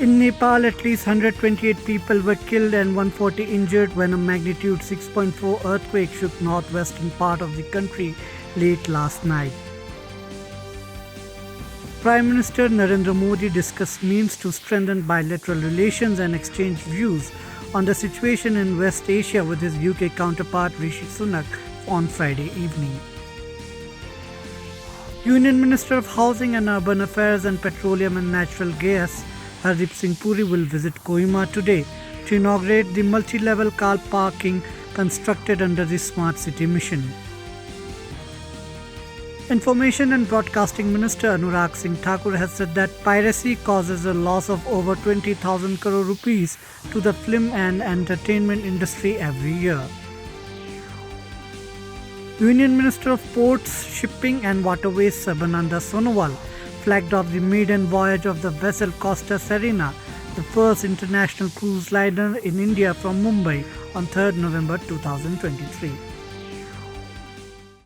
In Nepal, at least 128 people were killed and 140 injured when a magnitude 6.4 earthquake shook northwestern part of the country late last night. Prime Minister Narendra Modi discussed means to strengthen bilateral relations and exchange views on the situation in West Asia with his UK counterpart Rishi Sunak on Friday evening. Union Minister of Housing and Urban Affairs and Petroleum and Natural Gas Hardeep Singh Puri will visit Kohima today to inaugurate the multi-level car parking constructed under the Smart City mission. Information and Broadcasting Minister Anurag Singh Thakur has said that piracy causes a loss of over 20,000 crore rupees to the film and entertainment industry every year. Union Minister of Ports, Shipping and Waterways Sarbananda Sonowal flagged off the maiden voyage of the vessel Costa Serena, the first international cruise liner in India from Mumbai on 3rd November 2023.